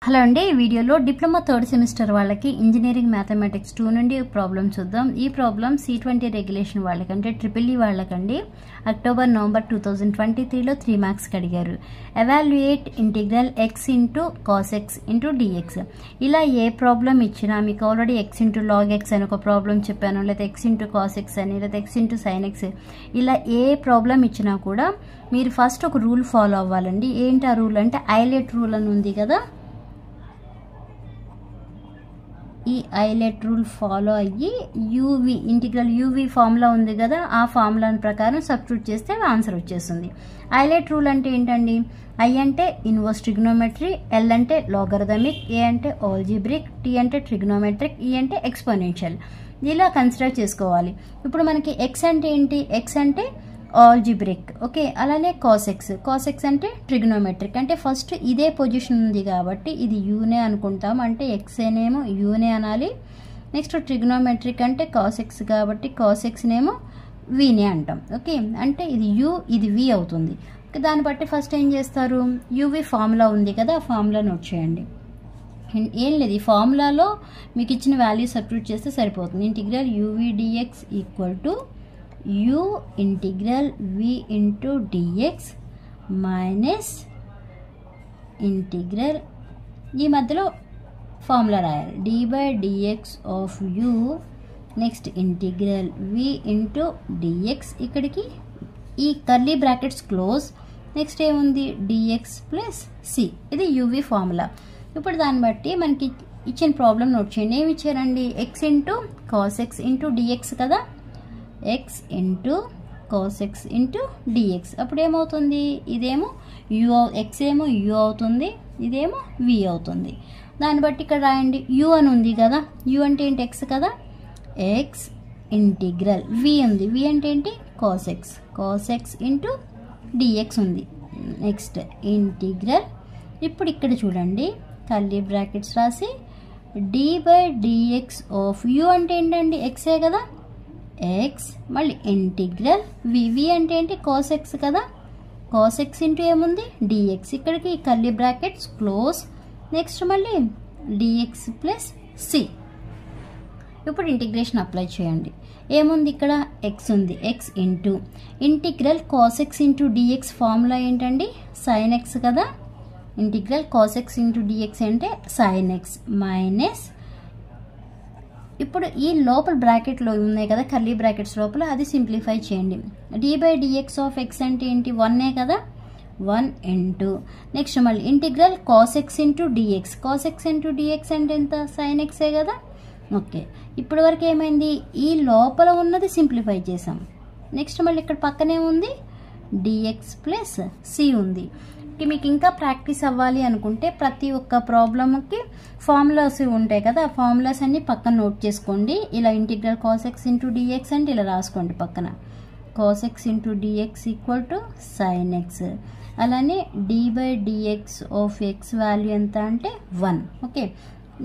Hello అండి, ఈ వీడియోలో డిప్లొమా థర్డ్ సెమిస్టర్ వాళ్ళకి ఇంజనీరింగ్ మ్యాథమెటిక్స్ 2 నుండి ప్రాబ్లం చూద్దాం. ఈ ప్రాబ్లం C20 రెగ్యులేషన్ వాళ్ళకంటే ట్రిపుల్ వాళ్ళకండి అక్టోబర్ నవంబర్ 2023లో 3 మార్క్స్కి అడిగారు. Evaluate integral x into cos x into dx. ఇలా ఏ ప్రాబ్లం ఇచ్చినా మీకు already x into log x అని ఒక ప్రాబ్లం చెప్పాను, లేదా x ఇంటూ కాస్ x అని, లేదా x ఇంటూ సైన్ x, ఇలా ఏ ప్రాబ్లం ఇచ్చినా కూడా మీరు ఫస్ట్ ఒక రూల్ ఫాలో అవ్వాలండి. ఏంటి ఆ రూల్ అంటే ఐలెట్ రూల్ అని ఉంది కదా, ఈ ఐలెట్ రూల్ ఫాలో అయ్యి యూవి ఇంటిగ్రల్ యూవి ఫార్ములా ఉంది కదా, ఆ ఫార్ములా ప్రకారం సబ్స్టిట్యూట్ చేస్తే ఆన్సర్ వచ్చేస్తుంది. ఐలెట్ రూల్ అంటే ఏంటండి? ఐ అంటే ఇన్వర్స్ ట్రిగ్నోమెట్రీ, ఎల్ అంటే లాగరిథమిక్, ఏ అంటే ఆల్జీబ్రిక్, టీ అంటే ట్రిగ్నోమెట్రిక్, ఈ అంటే ఎక్స్పోనెన్షియల్. ఇలా కన్సిడర్ చేసుకోవాలి. ఇప్పుడు మనకి ఎక్స్ అంటే ఏంటి? ఎక్స్ అంటే ఆల్జిబ్రిక్, ఓకే. అలానే కాస్ ఎక్స్ అంటే ట్రిగ్నోమెట్రిక్. అంటే ఫస్ట్ ఇదే పొజిషన్ ఉంది కాబట్టి ఇది యూనే అనుకుంటాం, అంటే ఎక్స్నేమో యూనే అనాలి. నెక్స్ట్ ట్రిగ్నోమెట్రిక్ అంటే కాస్ ఎక్స్ కాబట్టి కాస్ ఎక్స్నేమో వీనే అంటాం, ఓకే. అంటే ఇది యూ, ఇది వి అవుతుంది. దాన్ని బట్టి ఫస్ట్ ఏం చేస్తారు? యూవి ఫార్ములా ఉంది కదా, ఆ ఫార్ములా నోట్ చేయండి. ఏం లేదు, ఈ ఫార్ములాలో మీకు ఇచ్చిన వాల్యూ సబ్స్టిట్యూట్ చేస్తే సరిపోతుంది. Integral u v dx equal to u integral v into dx minus integral, ఈ మధ్యలో ఫార్ములా రాయాలి, d by dx of u, next integral v into dx, ఇక్కడికి ఈ కర్లీ బ్రాకెట్స్ క్లోజ్, నెక్స్ట్ ఏముంది dx ప్లస్ c. ఇది uv formula. ఇప్పుడు దాన్ని బట్టి మనకి ఇచ్చిన ప్రాబ్లం నోట్ చేయండి. ఏమి ఇచ్చారండి? x into cos x into dx కదా, x into cos x into dx. అప్పుడు ఏమవుతుంది? ఇదేమో u, x ఏమో u అవుతుంది, ఇదేమో v అవుతుంది. దాన్ని బట్టి ఇక్కడ రాయండి, u అని ఉంది కదా, u అంటే ఏంటి? x కదా, x ఇంటిగ్రల్ v ఉంది, v అంటే ఏంటి? కాస్ x ఇంటూ డిఎక్స్ ఉంది. నెక్స్ట్ ఇంటిగ్రల్, ఇప్పుడు ఇక్కడ చూడండి కర్లీ బ్రాకెట్స్ రాసి d by dx of u అంటే ఏంటండి? ఎక్సే కదా, x మళ్ళీ ఇంటిగ్రల్ v అంటే ఏంటి? కాస్ x కదా, కాస్ x ఇంటూ ఏముంది? dx, ఇక్కడికి కర్లీ బ్రాకెట్స్ క్లోజ్, నెక్స్ట్ మళ్ళీ dx ప్లస్ c. ఇప్పుడు ఇంటిగ్రేషన్ అప్లై చేయండి. ఏముంది ఇక్కడ? x ఉంది, x into integral cos x into dx formula ఏంటండి? సైన్ x కదా, integral cos x into dx అంటే సైన్ x మైనస్, ఇప్పుడు ఈ లోపల బ్రాకెట్లో ఉన్నాయి కదా కర్లీ బ్రాకెట్స్ లోపల, అది సింప్లిఫై చేయండి. d by dx of x అంటే ఏంటి? 1ఏ కదా, 1 ఇంటూ నెక్స్ట్ మళ్ళీ integral cos x into dx, cos x into dx అంటే ఎంత? సైన్ xే కదా, ఓకే. ఇప్పటి వరకు ఏమైంది? ఈ లోపల ఉన్నది సింప్లిఫై చేసాం. నెక్స్ట్ మళ్ళీ ఇక్కడ పక్కనే ఉంది dx ప్లస్ c ఉంది. మీకు ఇంకా ప్రాక్టీస్ అవ్వాలి అనుకుంటే ప్రతి ఒక్క ప్రాబ్లమ్కి ఫార్ములాస్ ఉంటాయి కదా, ఆ ఫార్ములాస్ అన్ని పక్కన నోట్ చేసుకోండి. ఇలా integral cos x into dx అంటే ఇలా రాసుకోండి పక్కన, cos x into dx equal to sine x. అలానే d by dx of x value ఎంత అంటే 1, ఓకే.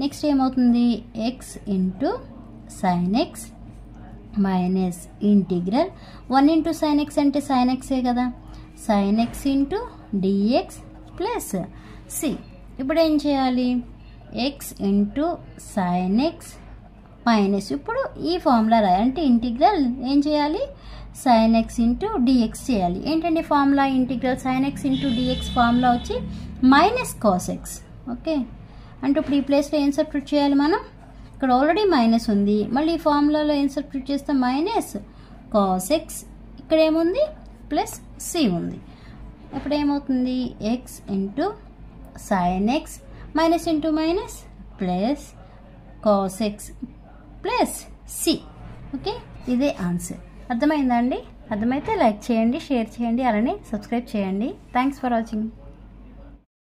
నెక్స్ట్ ఏమవుతుంది? x into sine x minus integral 1 into sine x అంటే సైన్ xే కదా, sine x into dx plus c. ఇప్పుడు ఏం చేయాలి? x into sine x minus, ఇప్పుడు ఈ ఫార్ములా రాయాలి, అంటే ఇంటిగ్రల్ ఏం చేయాలి? సైన్ x ఇంటూ dx చేయాలి. ఏంటంటే formula integral sign x into dx formula వచ్చి మైనస్ కాస్ x, ఓకే. అంటే ఇప్పుడు ఈ ప్లేస్లో ఏం సబ్స్టిట్యూట్ చేయాలి మనం? ఇక్కడ ఆల్రెడీ మైనస్ ఉంది, మళ్ళీ ఈ ఫార్ములాలో ఏం సబ్స్టిట్యూట్ చేస్తాం? మైనస్ కాస్ x, ఇక్కడ ఏముంది? ప్లస్ c ఉంది. ఇప్పుడు ఏమవుతుంది? x into sine x minus into minus plus cos x plus c, okay. ఇదే ఆన్సర్. అర్థమైందా అండి? అర్థమైతే లైక్ చేయండి, షేర్ చేయండి, అలానే సబ్స్క్రైబ్ చేయండి. Thanks for watching.